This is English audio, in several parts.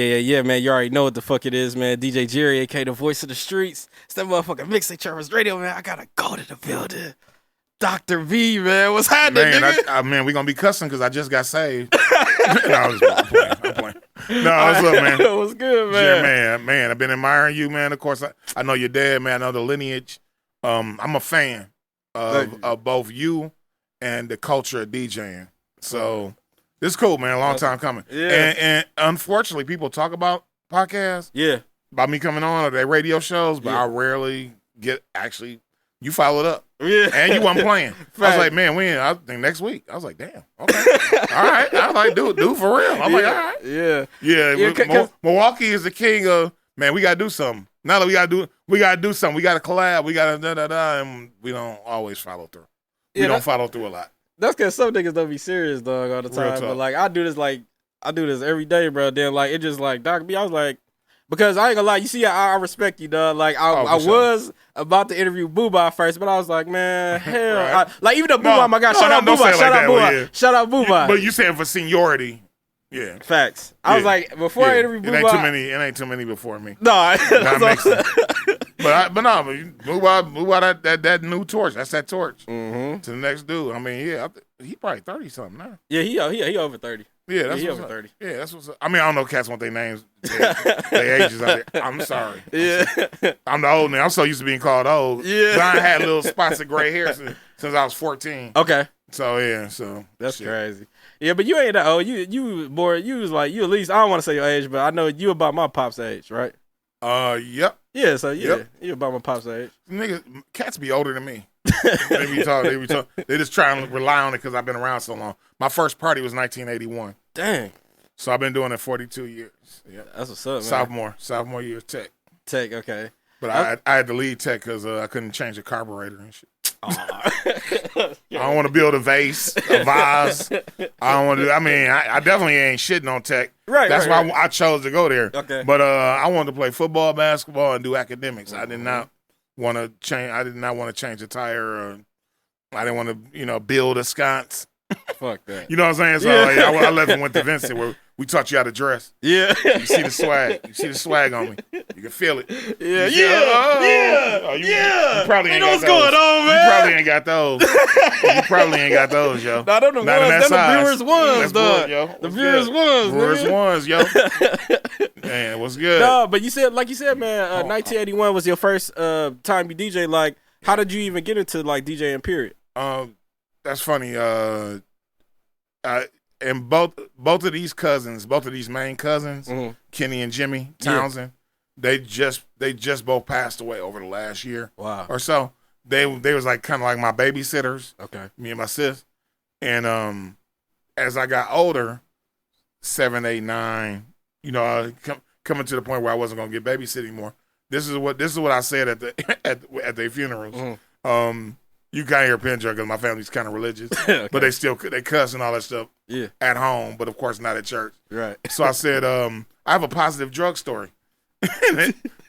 Yeah, man. You already know what the fuck it is, man. DJ Jerry, aka the voice of the streets. It's that motherfucking Mixtape Travis Radio, man. I gotta go to the building. Dr. V, man. What's happening, nigga? Man, we gonna be cussing because I just got saved. No, I'm playing. No, what's up, man? What's good, man? Jerry, man. I've been admiring you, man. Of course, I know your dad, man. I know the lineage. I'm a fan of both you and the culture of DJing. So this is cool, man. Long time coming. Yeah. And unfortunately, people talk about podcasts. Yeah. About me coming on or their radio shows, but I rarely get actually. You followed up. Yeah. And you wasn't playing. I was like, man, when? I think next week. I was like, damn. Okay. All right. I was like, dude, for real. I'm like, all right. Yeah. Yeah. Milwaukee is the king of, man, we got to do something. Now that we got to do something. We got to collab. We got to da-da-da. And we don't always follow through. We don't follow through a lot. That's because some niggas don't be serious, dog, all the time. But, like, I do this every day, bro. Then, like, it just, like, Doc B, I was like, because I ain't gonna lie, you see, I respect you, dog. Like, I was about to interview Booba first, but I was like, man, hell. Right. Like, even though Booba, my God, shout out Booba. Shout out Booba. But you saying for seniority. Yeah. Facts. I was like, before I interview Booba. It ain't too many before me. No. That makes sense. But Booba, that new torch. That's that torch to the next dude. I mean, he probably 30-something now. Yeah, he over 30. Yeah, that's over 30. Yeah, that's what's up. I mean, I don't know cats want their names, their ages out there. I'm sorry. Yeah. I'm the old nigga. I'm so used to being called old. Yeah. I had little spots of gray hair since I was 14. Okay. So, yeah, that's crazy. Yeah, but you ain't that old. You was like, you at least, I don't want to say your age, but I know you about my pop's age, right? Yep. Yeah, so you about my pop's age. Niggas, cats be older than me. They be talking. They just try and rely on it because I've been around so long. My first party was 1981. Dang. So I've been doing it 42 years. Yeah. That's what's up, man. Sophomore year tech. Tech, okay. But I had to leave tech because I couldn't change the carburetor and shit. I don't want to build a vase, a vase. I don't want to. I mean, I definitely ain't shitting on tech. Right. That's why I chose to go there. Okay. But I wanted to play football, basketball, and do academics. I did not want to change. I did not want to change a tire. I didn't want to, build a sconce. Fuck that. You know what I'm saying? So I left and went to Vincent where we taught you how to dress. Yeah. You see the swag. You see the swag on me. You can feel it. Yeah. You probably ain't got what's those. going on, man? You probably ain't got those. You probably ain't got those, yo. Nah, them the Not ones. in that Them size. the Brewers ones, dog. Yo. The Brewers ones, Brewers nigga. ones, yo. Man, what's good? No, but you said, man, 1981 was your first time you DJ. Like, how did you even get into, like, DJing, period? That's funny. And both of these main cousins, Kenny and Jimmy Townsend, they just both passed away over the last year or so. They was like kind of like my babysitters. Okay. Me and my sis. And as I got older, 7, 8, 9, coming to the point where I wasn't gonna get babysit anymore. This is what I said at their funerals. You can't hear a pin drop because my family's kind of religious, okay. But they cuss and all that stuff at home, but of course not at church. Right. So I said, I have a positive drug story.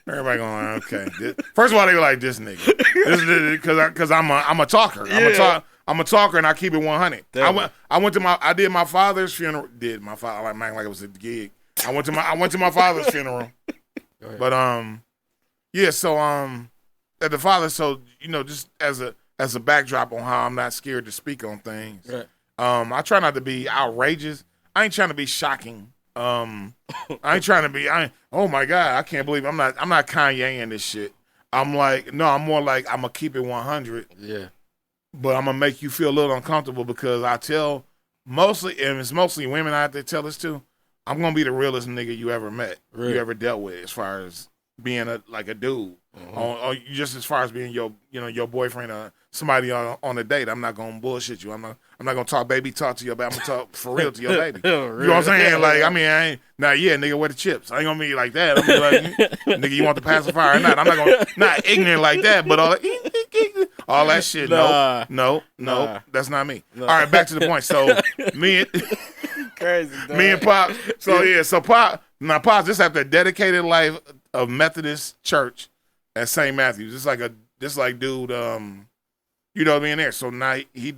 Everybody going, okay. First of all, they were like, this nigga, because I'm a talker. Yeah. I'm a talker and I keep it 100. I did my father's funeral. I'm acting like it was a gig. I went to my father's funeral. But so at the father, so just as a backdrop on how I'm not scared to speak on things. Right. I try not to be outrageous. I ain't trying to be shocking. I ain't trying to be. Oh my God, I can't believe I'm not Kanye in this shit. I'm like, no, I'm more like I'm gonna keep it 100. Yeah. But I'm gonna make you feel a little uncomfortable because I tell mostly, and it's mostly women I have to tell this to. I'm gonna be the realest nigga you ever met, you ever dealt with, as far as being a dude, or just as far as being your boyfriend or somebody on a date. I'm not gonna bullshit you. I'm not gonna talk baby talk to you, but I'm gonna talk for real to your baby. You know what I'm saying? Like, I mean, I ain't nigga, where the chips? I ain't gonna be like that. I'm gonna be like, nigga, you want the pacifier or not? I'm not ignorant like that, but all that shit. No, that's not me. All right, back to the point. So me and Pop. So Pop. Now Pop's just after a dedicated life of Methodist church at St. Matthew's. Just like dude, being there. So now he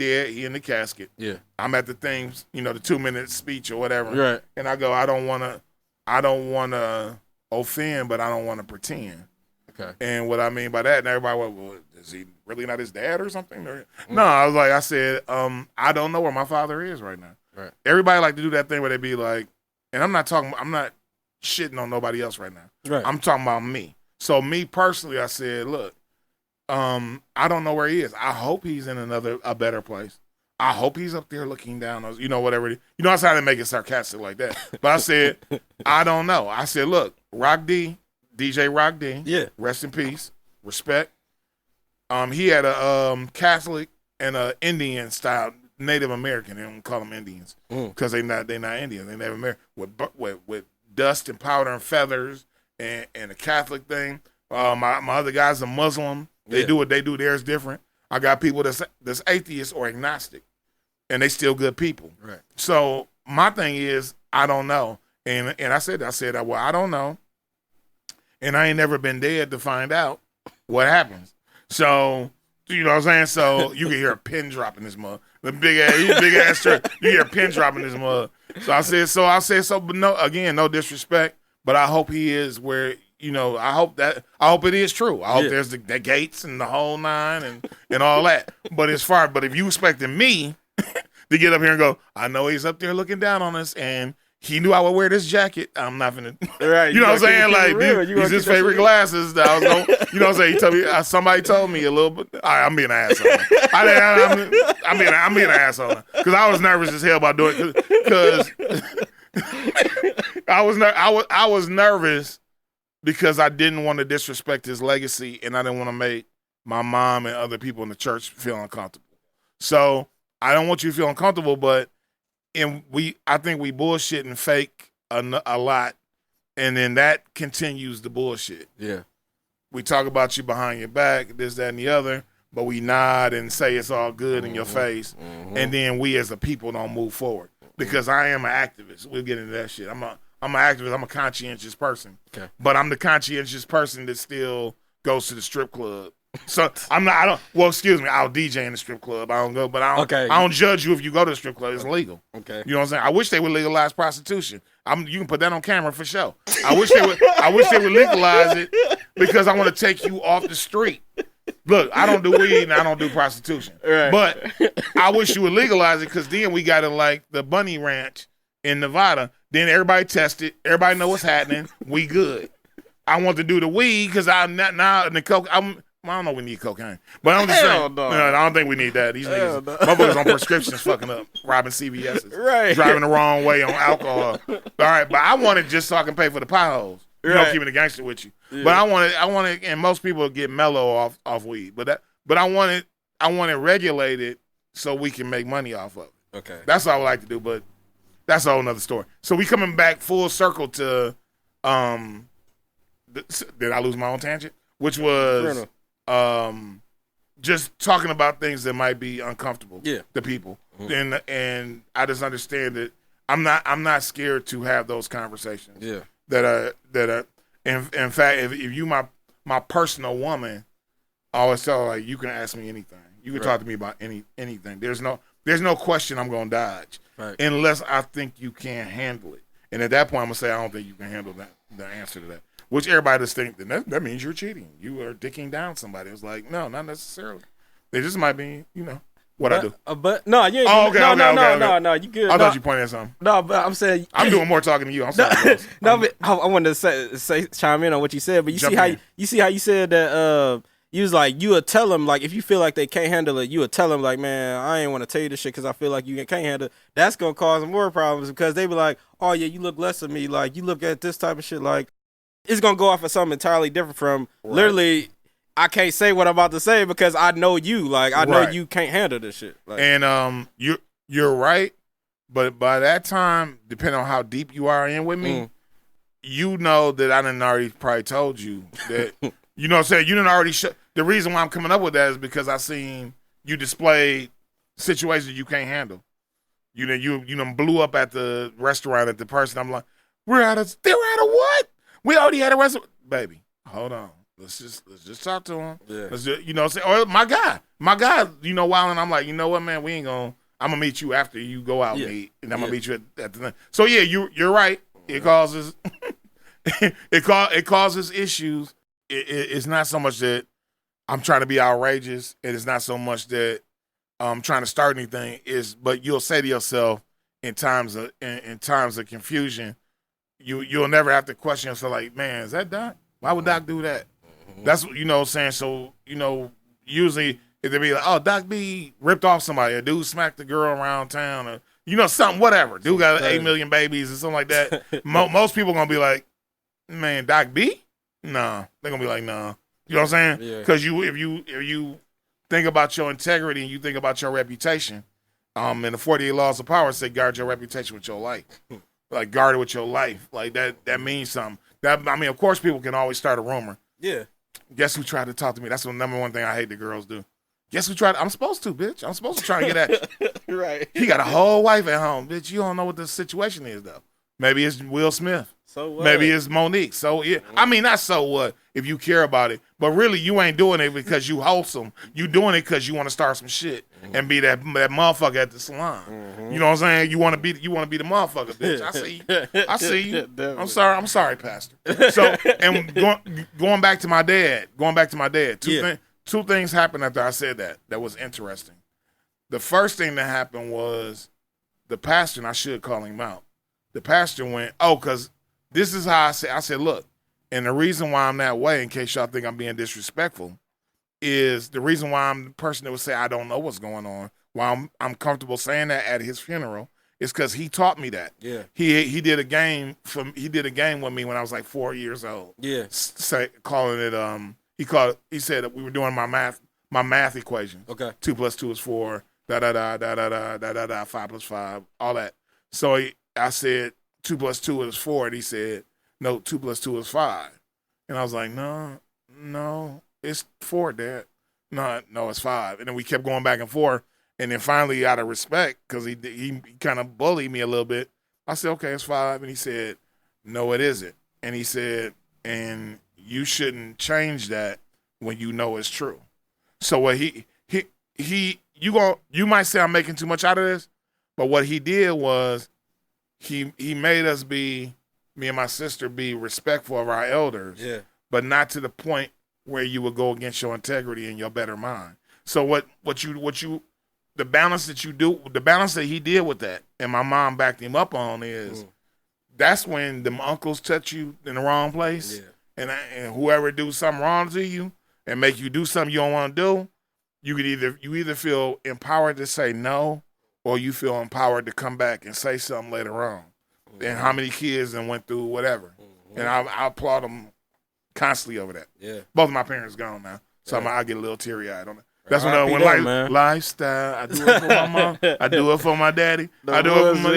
in the casket. Yeah. I'm at the things, the 2-minute speech or whatever. Right. And I go, I don't want I don't want to offend, but I don't want to pretend. Okay. And what I mean by that, and everybody went, well, is he really not his dad or something? No, I said, I don't know where my father is right now. Right. Everybody like to do that thing where they be like, and I'm not shitting on nobody else right now. Right. I'm talking about me. So me personally, I said, look, I don't know where he is. I hope he's in a better place. I hope he's up there looking down, whatever. I tried to make it sarcastic like that. But I said, I don't know. I said, look, DJ Rock D, yeah, rest in peace, respect. He had a Catholic and a Indian style Native American. They don't call them Indians because they not Indians. They Native American with dust and powder and feathers and a Catholic thing. My other guy's a Muslim. They do what they do. Theirs different. I got people that's atheist or agnostic, and they still good people. Right. So my thing is, I don't know, and I said, well, I don't know, and I ain't never been dead to find out what happens. So you know what I'm saying. So you can hear a pin drop in this mug. The big ass truck. You hear a pin drop in this mug. So I said so, but no, again, no disrespect, but I hope he is where. I hope it is true. I hope there's the gates and the whole nine and all that. But if you expecting me to get up here and go, I know he's up there looking down on us and he knew I would wear this jacket, I'm not gonna. Right, you know what I'm saying? Like these his favorite glasses. That I was going. You know what I'm saying? He told me somebody told me a little bit. I'm being an asshole. I'm being an asshole because I was nervous as hell about doing it because I was nervous. Because I didn't want to disrespect his legacy and I didn't want to make my mom and other people in the church feel uncomfortable. So I don't want you to feel uncomfortable, but I think we bullshit and fake a lot, and then that continues the bullshit. Yeah. We talk about you behind your back, this, that, and the other, but we nod and say it's all good in your face, and then we as a people don't move forward. Because I am an activist. We'll get into that shit. I'm an activist. I'm a conscientious person. Okay. But I'm the conscientious person that still goes to the strip club. So excuse me, I'll DJ in the strip club. I don't go, but I don't judge you if you go to the strip club. It's legal. Okay. You know what I'm saying? I wish they would legalize prostitution. You can put that on camera for sure. I wish they would legalize it because I want to take you off the street. Look, I don't do weed and I don't do prostitution. Right. But I wish you would legalize it because then we got it like the Bunny Ranch in Nevada. Then everybody test it. Everybody know what's happening. We good. I want to do the weed because I'm not now in the coke. I don't know we need cocaine. But I'm just saying. No, I don't think we need that. These niggas, motherfuckers on prescriptions fucking up, robbing CVS's. Right. Driving the wrong way on alcohol. All right, but I want it just so I can pay for the potholes. You know, keeping the gangster with you. Yeah. But I want it, and most people get mellow off weed. But I want it regulated so we can make money off of it. Okay. That's what I would like to do, but that's a whole nother story. So we coming back full circle to did I lose my own tangent? Which was just talking about things that might be uncomfortable to people. Mm-hmm. And I just understand that I'm not scared to have those conversations. Yeah. That are in fact, if you my personal woman, I always tell her, like, you can ask me anything. You can talk to me about anything. There's no question I'm gonna dodge unless I think you can't handle it. And at that point, I'm gonna say I don't think you can handle the answer to that. Which everybody just think that means you're cheating. You are dicking down somebody. It's like, no, not necessarily. They just might be, what I do. But no, you ain't. Oh, okay, no, you good. I thought you pointed at something. No, but I'm saying I'm doing more talking to you. I'm sorry. But I wanted to say chime in on what you said. But you see how you said that you was like, you would tell them, like, if you feel like they can't handle it, you would tell them, like, man, I ain't want to tell you this shit because I feel like you can't handle it. That's gonna cause more problems because they be like, oh yeah, you look less of me. Like, you look at this type of shit. Like, it's gonna go off of something entirely different from literally. I can't say what I'm about to say because I know you. Like, I know you can't handle this shit. Like, and you're right, but by that time, depending on how deep you are in with me, you know that I done already probably told you that. You know what I'm saying? You didn't already show. The reason why I'm coming up with that is because I seen you display situations you can't handle. You blew up at the restaurant at the person. I'm like, they're out of what? We already had a restaurant, baby. Hold on. Let's just talk to him. Yeah. Let's just, say, or my guy, while, and I'm like, you know what, man, I'm gonna meet you after you go out and eat, and I'm gonna meet you at the thing. So yeah, you're right. It causes it causes issues. It's not so much that I'm trying to be outrageous, and it's not so much that I'm trying to start anything. But you'll say to yourself in times of confusion, you'll never have to question yourself like, man, is that Doc? Why would Doc do that? That's what I'm saying. So usually if they be like, oh, Doc B ripped off somebody, a dude smacked the girl around town, or something, whatever. Dude got 8 million babies or something like that. Most people gonna be like, man, Doc B? Nah, they're gonna be like, nah. You know what I'm saying? Because if you think about your integrity and you think about your reputation, and the 48 laws of power say guard your reputation with your life. Like guard it with your life. Like that means something. Of course people can always start a rumor. Yeah. Guess who tried to talk to me? That's the number one thing I hate the girls do. Guess who tried? I'm supposed to, bitch. I'm supposed to try and get at you. Right. He got a whole wife at home, bitch. You don't know what the situation is though. Maybe it's Will Smith. So what? Maybe it's Monique. So yeah, not so what if you care about it, but really you ain't doing it because you wholesome. You doing it because you want to start some shit and be that motherfucker at the salon. You know what I'm saying? You want to be the motherfucker, bitch. I see you. I'm sorry, Pastor. So and going back to my dad. Two things happened after I said that was interesting. The first thing that happened was the pastor, and I should call him out. The pastor went, because this is how I said, look, and the reason why I'm that way, in case y'all think I'm being disrespectful, is the reason why I'm the person that would say I don't know what's going on, why I'm comfortable saying that at his funeral, is because he taught me that. Yeah. He did a game with me when I was like 4 years old. Yeah. Calling it he said that we were doing my math equations. Okay. 2 + 2 is 4, da da da da da da da da da 5 + 5, all that. So I said 2 + 2 is 4, and he said, no, 2 + 2 is 5. And I was like, no, it's 4, Dad. No, it's 5. And then we kept going back and forth. And then finally, out of respect, because he kind of bullied me a little bit, I said, okay, it's 5. And he said, no, it isn't. And he said, and you shouldn't change that when you know it's true. So what you might say I'm making too much out of this, but what he did was he made us me and my sister be respectful of our elders, but not to the point where you would go against your integrity and your better mind. So the balance that he did with that, and my mom backed him up on is that's when them uncles touch you in the wrong place. Yeah. And whoever do something wrong to you and make you do something you don't want to do, you either feel empowered to say no, or you feel empowered to come back and say something later on. And how many kids and went through whatever. And I applaud them constantly over that. Yeah. Both of my parents gone now, so I get a little teary-eyed on it. That's when lifestyle. I do it for my mom. I do it for my daddy. I do it for my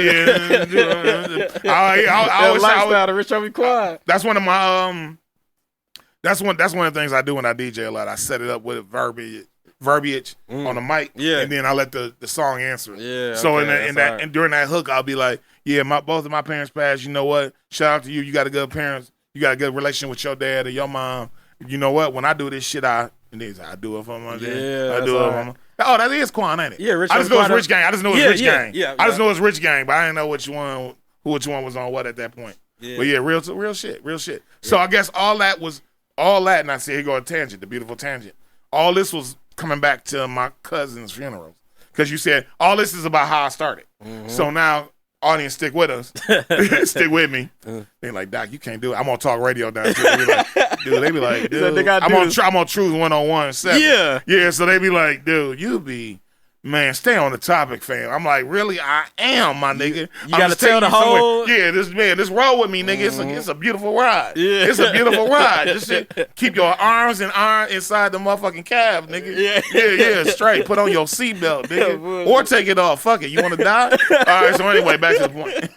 lifestyle. The rich don't be quiet. That's one of my That's one of the things I do when I DJ a lot. I set it up with verbiage on the mic, and then I let the song answer it. Yeah. So and during that hook, I'll be like, both of my parents passed. You know what? Shout out to you. You got a good parents. You got a good relation with your dad or your mom. You know what? When I do this shit, I do it for my dad. I do it for my. Oh, that is Quan, ain't it? Yeah, I just know it's Rich Gang. I just know it's Rich Gang. Yeah, I just know it's Rich Gang, but I didn't know which one was on what at that point. Yeah. But real shit. Yeah. So I guess all that, and I said, here go a tangent, the beautiful tangent. All this was coming back to my cousin's funeral. Because you said, all this is about how I started. Mm-hmm. So now, audience, stick with us. Stick with me. They're like, Doc, you can't do it. I'm on talk radio down here. They be like, dude, I'm on Truth 101.7. Yeah. Yeah, so they be like, dude, man, stay on the topic, fam. I'm like, really? I am, my nigga. You got to tell the whole. Yeah, this roll with me, nigga. It's a beautiful ride. Yeah. It's a beautiful ride. This shit, keep your arms inside the motherfucking cab, nigga. Yeah, straight. Put on your seatbelt, nigga. Or take it off. Fuck it. You want to die? All right, so anyway, back to the point.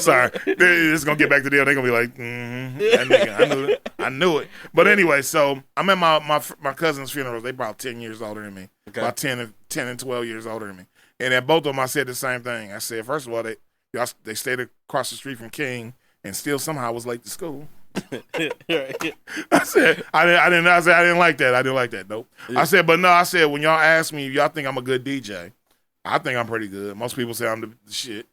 Sorry, it's gonna get back to them. They're gonna be like, that nigga, I knew it. But anyway, so I'm at my cousin's funeral. They about 10 years older than me, about 10 and 12 years older than me. And at both of them, I said the same thing. I said, first of all, they stayed across the street from King, and still somehow was late to school. I said, I didn't like that. I didn't like that. Nope. Yeah. I said, but no. I said, when y'all ask me if y'all think I'm a good DJ, I think I'm pretty good. Most people say I'm the shit.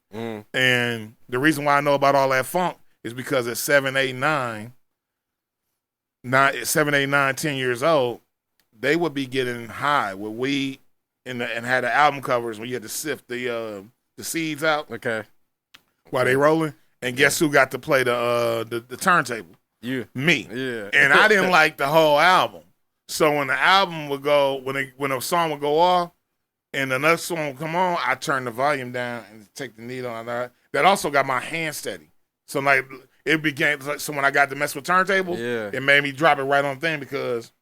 And the reason why I know about all that funk is because at 7, 8, 9, 10 years old, they would be getting high with weed and had the album covers when you had to sift the seeds out. Okay. While they rolling. And guess who got to play the turntable? You. Me. Yeah. And I didn't like the whole album. So when the album would go, when a song would go off and another song would come on, I turn the volume down and take the needle on that. That also got my hand steady. So like it became so when I got to mess with turntables, it made me drop it right on the thing because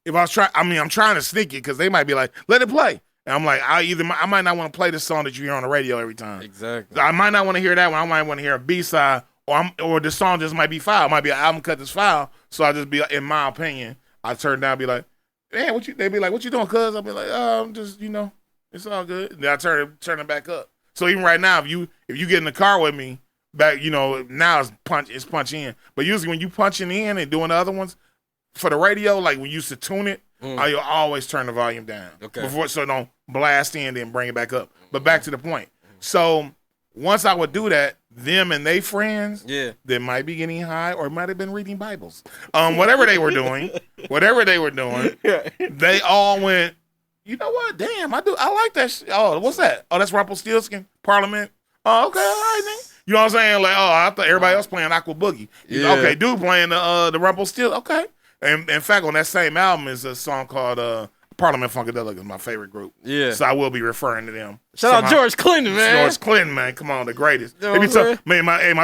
if I was I'm trying to sneak it because they might be like, let it play. And I'm like, I might not want to play the song that you hear on the radio every time. Exactly. I might not want to hear that one. I might want to hear a B-side or the song just might be foul. It might be an album cut that's foul. So I just be, in my opinion, I turn down and be like, man, they be like, what you doing, cuz? I'll be like, I'm just, it's all good. And then I turn it back up. So even right now, if you get in the car with me, back, now it's punch in. But usually when you punching in and doing the other ones, for the radio, like when you used to tune it, you'll always turn the volume down. Okay. So don't blast in and bring it back up. But back to the point. So once I would do that, them and they friends, they might be getting high or might have been reading Bibles. Whatever they were doing, they all went, you know what? Damn, I like that. Oh, what's that? Oh, that's Rumpelstiltskin, Parliament. Oh, okay, all right, then. You know what I'm saying? Like, oh, I thought everybody else playing Aqua Boogie. Okay, dude playing the Rumpelstiltskin. Okay. And in fact, on that same album is a song called Parliament Funkadelic is my favorite group. Yeah. So I will be referring to them. Shout out George Clinton, man. George Clinton, man. Come on, the greatest. You know my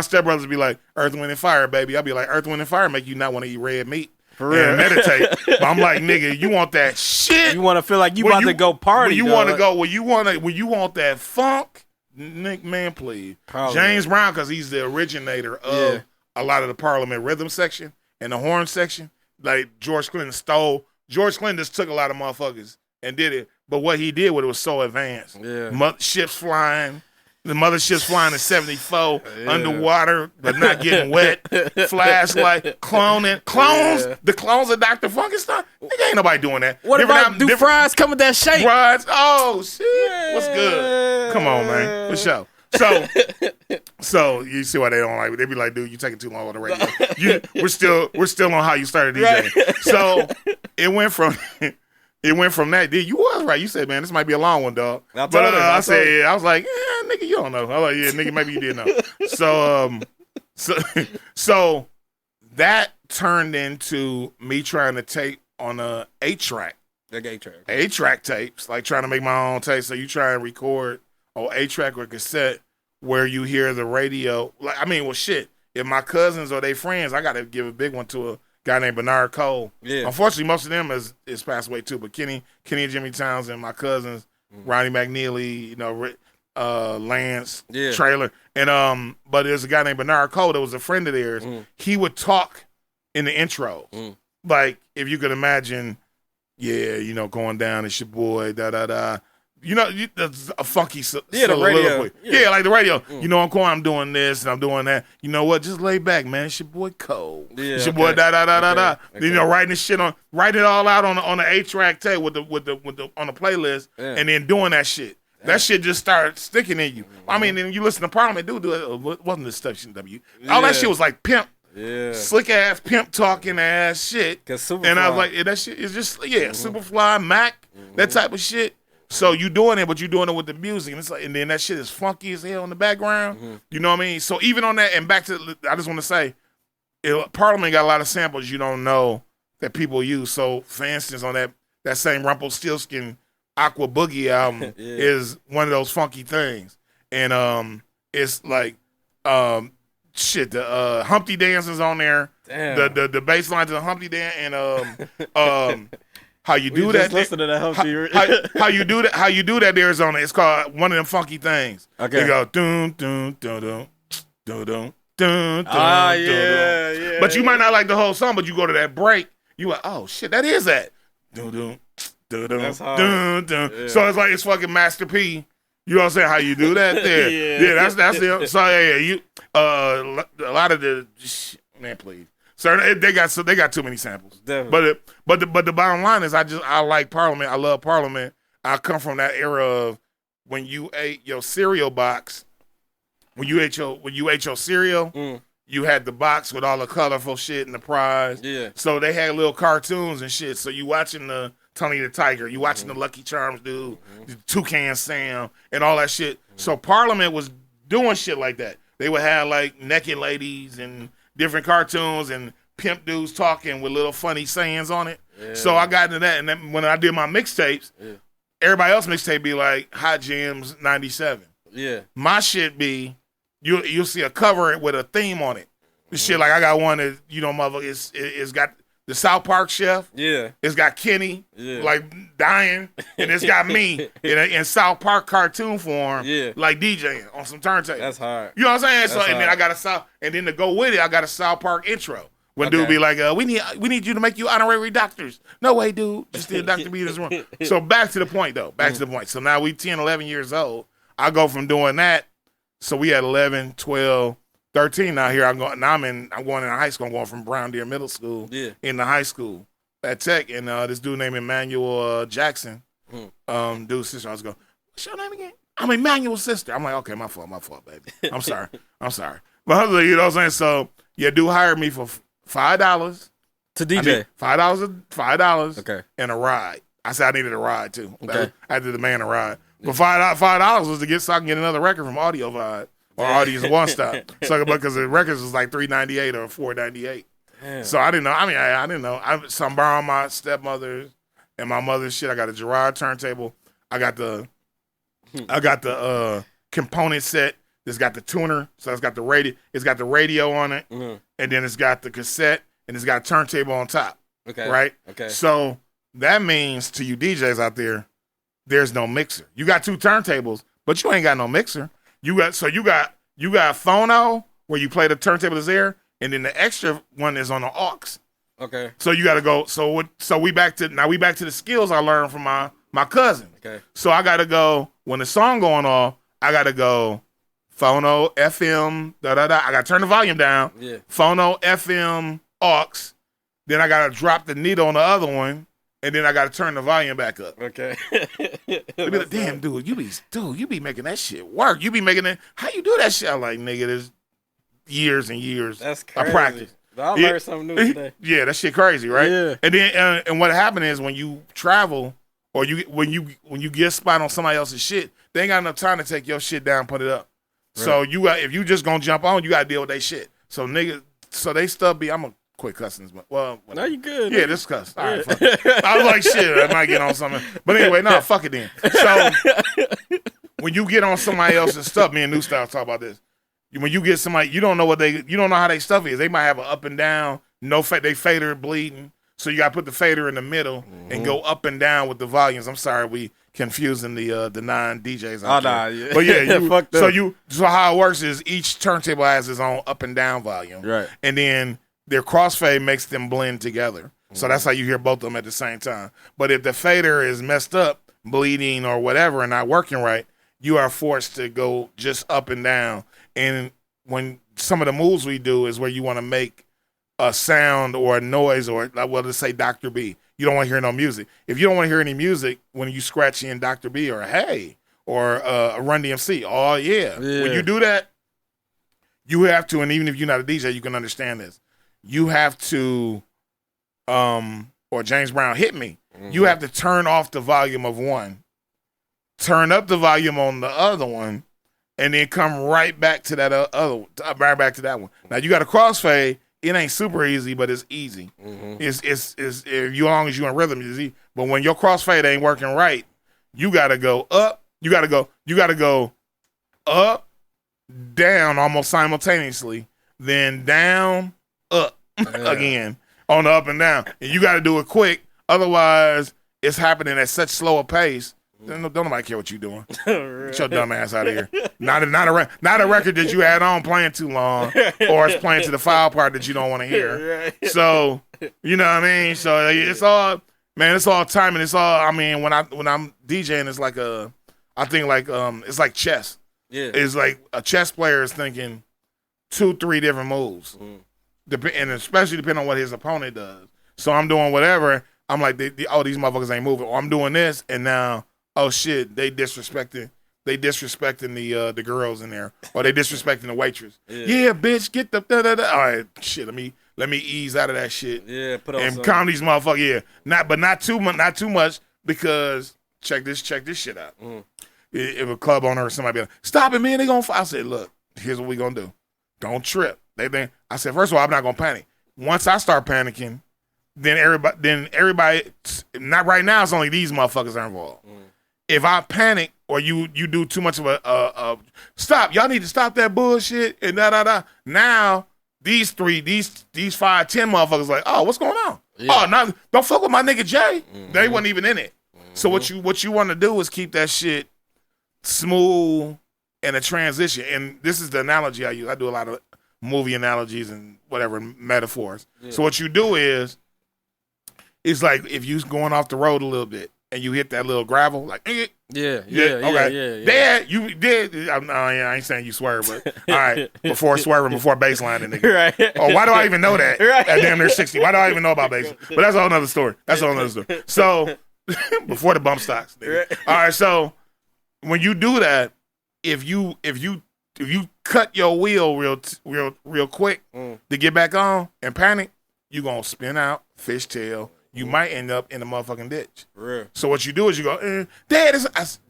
stepbrothers be like, Earth, Wind, and Fire, baby. I'll be like, Earth, Wind, and Fire make you not want to eat red meat. For real. And meditate. But I'm like, nigga, you want that shit. You want to feel like you about to go party. You want to go, when you want that funk, Nick, man, please. James Brown, because he's the originator of a lot of the Parliament rhythm section and the horn section. Like George Clinton just took a lot of motherfuckers and did it. But what he did with it was so advanced. Yeah. Ships flying. The motherships flying in 74, underwater, but not getting wet. Flashlight, clones. The clones of Dr. Funkenstein. Nigga, ain't nobody doing that. What about fries come with that shape? Fries, oh, shit. Yeah. What's good? Come on, man. For sure. So you see why they don't like it. They be like, dude, you taking too long on the radio. We're still on how you started DJing. Right. So it went from that. Dude, you was right. You said, man, this might be a long one, dog. I was like, nigga, you don't know. I was like, yeah, nigga, maybe you didn't know. So that turned into me trying to tape on a 8-track. Like 8-track. 8-track tapes, like trying to make my own tape. So you try and record on 8-track or cassette where you hear the radio. Like, I mean, well, shit. If my cousins or they friends, I got to give a big one to a guy named Bernard Cole. Yeah. Unfortunately, most of them is passed away too. But Kenny and Jimmy Townsend, my cousins, Ronnie McNeely, Lance, Trailer, and but there's a guy named Bernard Cole that was a friend of theirs. He would talk in the intro, like if you could imagine, going down. It's your boy, da da da. That's a funky soliloquy. Yeah, like the radio. I'm doing this and I'm doing that. You know what? Just lay back, man. It's your boy Cole. Yeah, it's your boy da da da da da. Okay. Writing this shit writing it all out on the 8-track tape with the on the playlist, and then doing that shit. That shit just started sticking in you. I mean, and you listen to Parliament, dude, wasn't this stuff W? All that shit was like pimp. Yeah. Slick ass, pimp talking ass shit. And I was like, that shit is just Superfly, Mac, that type of shit. So you doing it, but you doing it with the music, and it's like, and then that shit is funky as hell in the background. You know what I mean? So even on that, and back to, I just want to say, Parliament got a lot of samples you don't know that people use. So for instance, on that same Rumpelstiltskin Aqua Boogie album is one of those funky things, and it's like the Humpty Dance is on there. Damn. The bass line to the Humpty Dance, and how you do that? Listen to that how you do that? How you do that? There's on it. It's called one of them funky things. Okay. They go dun dun dun dun dun dun dun. Yeah. But you might not like the whole song. But you go to that break, you like, oh shit, that is that. Dun dun dun dun dun dun. Yeah. So it's like it's fucking Master P. You know what I'm saying? How you do that there? Yeah, that's it. So you a lot of the man, please. So they got too many samples. Definitely. But the bottom line is I like Parliament. I love Parliament. I come from that era of when you ate your cereal box when you ate your cereal, you had the box with all the colorful shit and the prize. Yeah. So they had little cartoons and shit. So you watching the Tony the Tiger, you watching the Lucky Charms dude, the Toucan Sam, and all that shit. So Parliament was doing shit like that. They would have like naked ladies and different cartoons and pimp dudes talking with little funny sayings on it. Yeah. So I got into that, and then when I did my mixtapes, everybody else mixtape be like Hot Jams 97. Yeah. My shit be you'll see a cover with a theme on it. This shit like I got one that motherfucker it's got the South Park chef. Yeah. It's got Kenny like dying, and it's got me in South Park cartoon form. Yeah. Like DJing on some turntables. That's hard. You know what I'm saying? That's so and hard. then I got and then to go with it, I got a South Park intro. When dude be like, we need you to make you honorary doctors. No way, dude. Just did Dr. B in this room. So back to the point, though. Back to the point. So now we 10, 11 years old. I go from doing that. So we had 11, 12, 13 now here. I'm going into high school. I'm going from Brown Deer Middle School into high school at Tech. And this dude named Emmanuel Jackson, dude's sister, I was going, what's your name again? I'm Emmanuel's sister. I'm like, okay, my fault, baby. I'm sorry. But I was like, you know what I'm saying? So, yeah, dude hired me for $5 to DJ. $5 okay. And a ride. I said I needed a ride too. Okay. I did the man a ride. But $5 was to get so I can get another record from Audio Vibe or Audio's One Stop. So because the records was like $3.98 or $4.98. So I didn't know. I mean, I didn't know. So I'm borrowing my stepmother's and my mother's shit. I got a Gerard turntable. I got the component set. It's got the tuner, so it's got the radio. It's got the radio on it, and then it's got the cassette, and it's got a turntable on top. Okay. Right. Okay. So that means to you DJs out there, there's no mixer. You got two turntables, but you ain't got no mixer. You got phono where you play the turntable is there, and then the extra one is on the aux. Okay. So you got to go. So we back to the skills I learned from my cousin. Okay. So I got to go when the song going off. I got to go. Phono, FM, I got to turn the volume down. Yeah. Phono, FM, aux. Then I got to drop the needle on the other one, and then I got to turn the volume back up. Okay. They be like, damn, dude, you be making that shit work. You be making it. How you do that shit? I'm like, nigga, there's years and years That's crazy. of practice. I learned something new today. Yeah, that shit crazy, right? Yeah. And then and what happened is when you travel or when you get a spot on somebody else's shit, they ain't got enough time to take your shit down and put it up. Right. So if you just gonna jump on, you gotta deal with their shit. So nigga, they stuff be. I'm gonna quit cussing, but well, no, you good. Yeah, this cuss. All right, fuck it. I was like, shit, I might get on something, but anyway, no, fuck it then. So when you get on somebody else's stuff, me and New Style talk about this. When you get somebody, you don't know how they stuff is. They might have an up and down, they fader bleeding. So you gotta put the fader in the middle and go up and down with the volumes. I'm sorry, we confusing the non-DJs. Yeah. But yeah, so how it works is each turntable has its own up and down volume. Right. And then their crossfade makes them blend together. So that's how you hear both of them at the same time. But if the fader is messed up, bleeding or whatever and not working right, you are forced to go just up and down. And when some of the moves we do is where you want to make a sound or a noise or, let's say Dr. B. You don't want to hear no music. If you don't want to hear any music when you scratch in Dr. B or Hey or Run DMC, oh yeah. When you do that, you have to, and even if you're not a DJ, you can understand this. You have to, or James Brown hit me. You have to turn off the volume of one, turn up the volume on the other one, and then come right back to that right back to that one. Now you got a crossfade. It ain't super easy, but it's easy. It's as long as you in rhythm, it's easy. But when your crossfade ain't working right, you gotta go up. You gotta go up, down almost simultaneously, then down, up again on the up and down. And you gotta do it quick. Otherwise, it's happening at such slow a pace. Don't nobody care what you doing. Get your dumb ass out of here. Not a record that you had on playing too long, or it's playing to the foul part that you don't want to hear. So you know what I mean. So it's all timing. It's all. I mean, when I'm DJing, it's like it's like chess. Yeah, it's like a chess player is thinking 2-3 different moves, and especially depending on what his opponent does. So I'm doing whatever. I'm like, these motherfuckers ain't moving. Or I'm doing this, and now. Oh shit, they disrespecting they disrespecting the girls in there, or they disrespecting the waitress. Yeah, bitch, get the da-da-da. All right, shit. Let me ease out of that shit. Yeah, put on and something. calm these motherfuckers. Yeah, not too much because check this shit out. If a club owner or somebody be like, stop it, man, they gonna fight. I said, look, here's what we gonna do. Don't trip. I said, first of all, I'm not gonna panic. Once I start panicking, then everybody. Not right now. It's only these motherfuckers are involved. If I panic or you do too much of a stop, y'all need to stop that bullshit and Now these 5, 10 motherfuckers like, oh, what's going on? Yeah. Oh, no, don't fuck with my nigga Jay. They wasn't even in it. So what you want to do is keep that shit smooth and a transition. And this is the analogy I use. I do a lot of movie analogies and whatever metaphors. Yeah. So what you do is, it's like if you going off the road a little bit and you hit that little gravel, like okay. Dad, you did. I ain't saying you swerve, but all right, before swerving, before baselining, nigga. Right. Oh, why do I even know that? Right. At damn near 60, why do I even know about baseline? But that's a whole nother story. So before the bump stocks, nigga. Right. All right, so when you do that, if you cut your wheel real quick to get back on and panic, you gonna spin out, fishtail. You might end up in the motherfucking ditch. Real. So what you do is you go, Dad,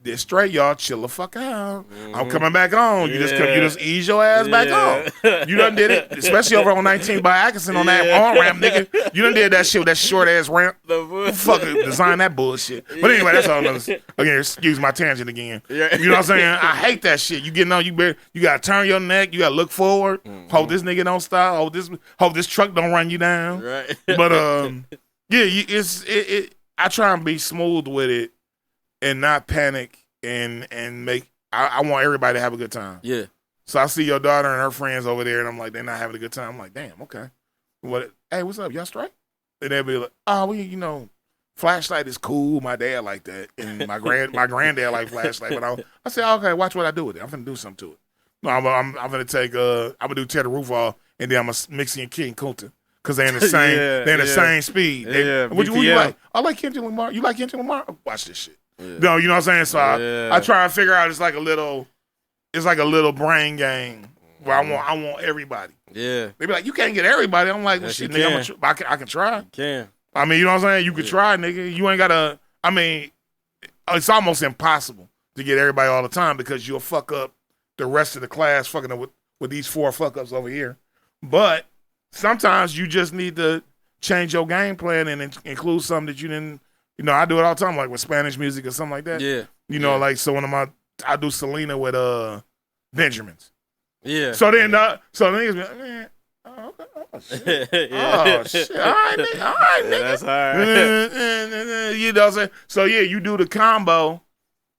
this straight, y'all. Chill the fuck out. I'm coming back on. You just ease your ass back on. You done did it, especially over on 19 by Atkinson on that on ramp, nigga. You done did that shit with that short ass ramp. Fucking design that bullshit. But anyway, that's all another. Again, excuse my tangent again. You know what I'm saying? I hate that shit. You getting on, you gotta turn your neck. You gotta look forward. Hope this nigga don't stop. Hope this truck don't run you down. Right. But yeah, I try and be smooth with it and not panic and make. I want everybody to have a good time. Yeah. So I see your daughter and her friends over there, and I'm like, they're not having a good time. I'm like, damn, okay. Hey, what's up? Y'all straight? And they'll be like, oh, flashlight is cool. My dad like that, and my granddad like flashlight. But I say, okay, watch what I do with it. I'm gonna do something to it. No, I'm gonna take. I'm gonna do tear the roof off, and then I'm gonna mix in King Kunta. Cause they're in the same, same speed. What you like? I like Kendrick Lamar. You like Kendrick Lamar? Watch this shit. Yeah. No, you know what I'm saying. So I try to figure out. It's like a little brain game where I want everybody. Yeah. They be like, you can't get everybody. I'm like, well, shit, nigga, I can try. You can. I mean, you know what I'm saying. You could try, nigga. You ain't gotta. I mean, it's almost impossible to get everybody all the time because you'll fuck up the rest of the class fucking up with these 4 fuck ups over here. But sometimes you just need to change your game plan and include something that you didn't. I do it all the time, like with Spanish music or something like that. Yeah. Like so I do Selena with Benjamins. Yeah. So then, so the niggas be like, man, okay. Oh shit. Oh shit. All right, nigga. Yeah, that's hard. You know what I'm saying? So yeah, you do the combo,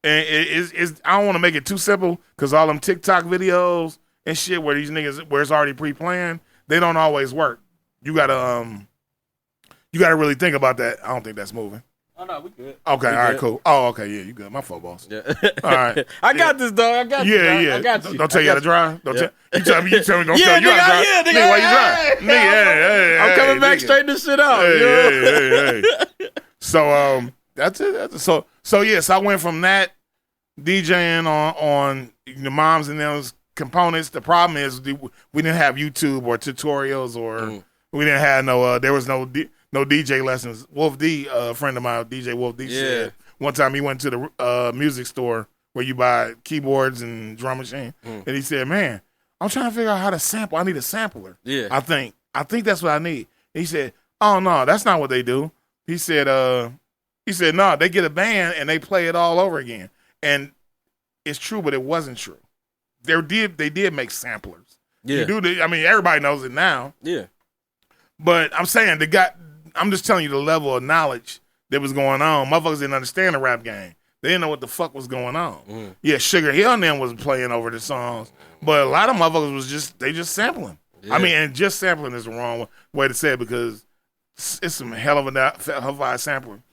and it's I don't want to make it too simple because all them TikTok videos and shit where these niggas where it's already pre-planned. They don't always work. You gotta really think about that. I don't think that's moving. Oh no, we good. Okay, all right, cool. Oh, okay, yeah, you good. My fault, boss. Yeah. All right. I got this, dog. I got you. Yeah. I got you. Don't tell you how to drive. You tell me don't tell you how to drive. Yeah, nigga, why you drive? Nigga, I'm coming back straight this shit out. Hey. So that's it. So I went from that DJing on the moms and those components. The problem is we didn't have YouTube or tutorials or we didn't have there was no DJ lessons. Wolf D, a friend of mine, DJ Wolf D, said one time he went to the music store where you buy keyboards and drum machine, and he said, "Man, I'm trying to figure out how to sample. I need a sampler. Yeah, I think that's what I need." And he said, "Oh no, that's not what they do." He said, "No, they get a band and they play it all over again." And it's true, but it wasn't true. They did make samplers. Yeah, everybody knows it now. Yeah, but I'm saying I'm just telling you the level of knowledge that was going on. Motherfuckers didn't understand the rap game. They didn't know what the fuck was going on. Yeah, Sugar Hill and them was playing over the songs, but a lot of motherfuckers was just sampling. Yeah. And just sampling is the wrong way to say it because it's some hell of a sampling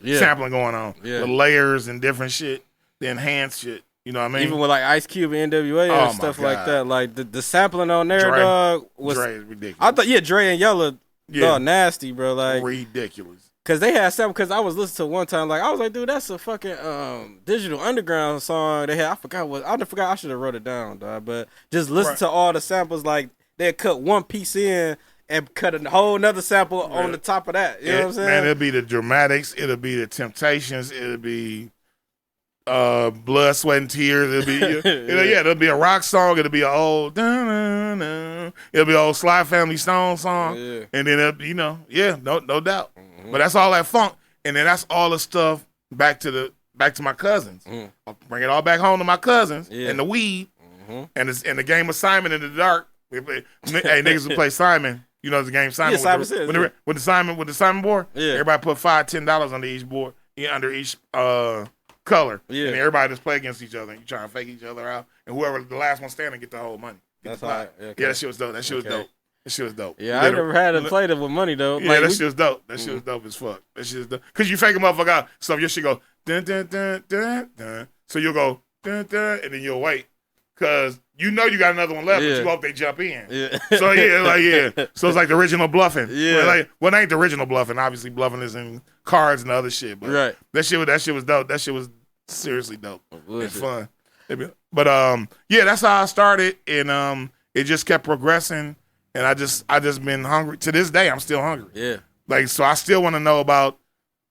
going on with layers and different shit, the enhanced shit. You know what I mean? Even with like Ice Cube and NWA and stuff like that, like the sampling on there, dog, was Dre is ridiculous. I thought Dre and Yella. Yeah, nasty, bro. Like ridiculous. Cause they had something. Cause I was listening to it one time. Like I was like, dude, that's a fucking Digital Underground song. They had. I forgot. I should have wrote it down, dog. But just listen to all the samples. Like they cut one piece in and cut a whole nother sample on the top of that. You know what I'm saying? Man, it'll be the Dramatics. It'll be the Temptations. It'll be Blood, Sweat, and Tears. It'll be a rock song. It'll be an old, it'll be an old Sly Family Stone song, and then no doubt. But that's all that funk, and then that's all the stuff back to my cousins. I'll bring it all back home to my cousins and the weed, and the game of Simon in the Dark. Hey, niggas who play Simon, you know the game Simon. With the Simon board. Yeah. Everybody put $5-10 under each board, under each color, and everybody just play against each other. And you trying to fake each other out, and whoever the last one standing get the whole money. That's right. Yeah, that shit was dope. That shit was dope. Yeah, I never had to play it with money though. Yeah, that shit was dope. That shit was dope as fuck. That shit was dope. Cause you fake a motherfucker out, so your shit go dun dun dun dun dun. So you'll go dun dun, and then you'll wait, cause you know you got another one left, but you hope they jump in. Yeah. So so it's like the original bluffing. Yeah. Well, it ain't the original bluffing. Obviously, bluffing is in cards and other shit. But that shit was dope. That shit was seriously dope and fun. But that's how I started, and it just kept progressing. And I just been hungry. To this day, I'm still hungry. Yeah. Like, so I still want to know about,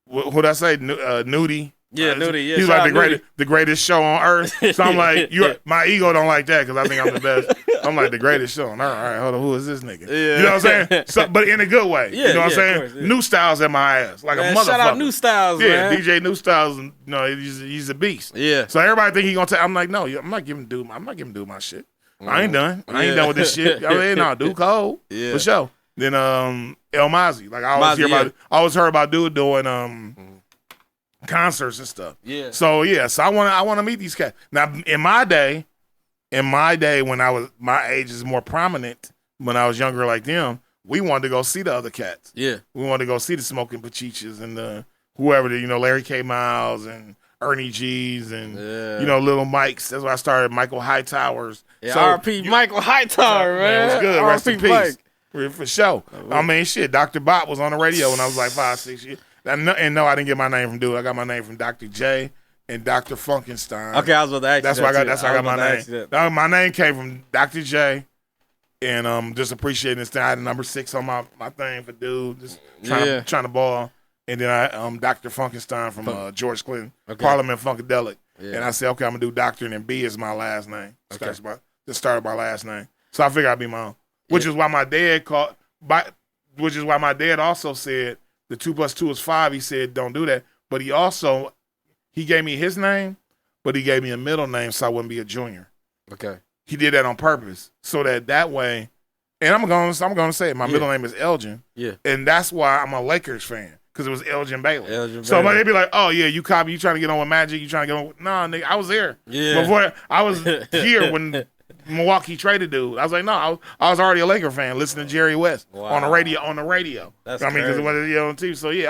what I say, Nudie. Yeah, Nudie. Yeah, he's like the greatest show on earth. So I'm like, my ego don't like that because I think I'm the best. I'm like the greatest show on earth. All right, hold on, who is this nigga? Yeah. You know what I'm saying? So, but in a good way. Yeah, you know what I'm saying? Course, New Styles at my ass, like a motherfucker. Shout out New Styles, man. DJ New Styles. He's a beast. Yeah. So everybody think he gonna take. I'm like, no, I'm not giving dude my shit. I ain't done. I ain't done with this shit. I mean, no, dude cold. Yeah. For sure. Then El Mozzie. Like I always heard about dude doing concerts and stuff. Yeah. So I wanna meet these cats. Now in my day when my age is more prominent, when I was younger like them, we wanted to go see the other cats. Yeah. We wanted to go see the Smoking Pachichas and the whoever, Larry K. Miles and Ernie G's and Little Mike's. That's why I started Michael Hightowers. Yeah, R.P. Michael Hightower, man. It was good. Rest in peace. For sure. I mean, shit. Dr. Bot was on the radio when I was like 5-6 years. And no, I didn't get my name from dude. I got my name from Dr. J and Dr. Funkenstein. Okay, I was about to ask you. That's why I got my name. My name came from Dr. J. And just appreciating this thing. I had a number 6 on my thing for dude. Just trying to ball. And then I Dr. Funkenstein from George Clinton, Parliament Funkadelic. Yeah. And I said, okay, I'm gonna do Doctor, and then B is my last name. Okay. Started my last name. So I figured I'd be my own. Which is why my dad also said the 2 + 2 is 5. He said, don't do that. But he gave me his name, but he gave me a middle name so I wouldn't be a junior. Okay. He did that on purpose. So that way, and I'm gonna say it, my middle name is Elgin. Yeah. And that's why I'm a Lakers fan. Because it was Elgin Baylor. So they'd be like, oh, yeah, you trying to get on with Magic? You trying to get on with... Nah, nigga, I was there. Yeah. Before I was here when Milwaukee traded dude. I was like, no, I was already a Laker fan listening to Jerry West on the radio. That's because it was on TV. So, yeah.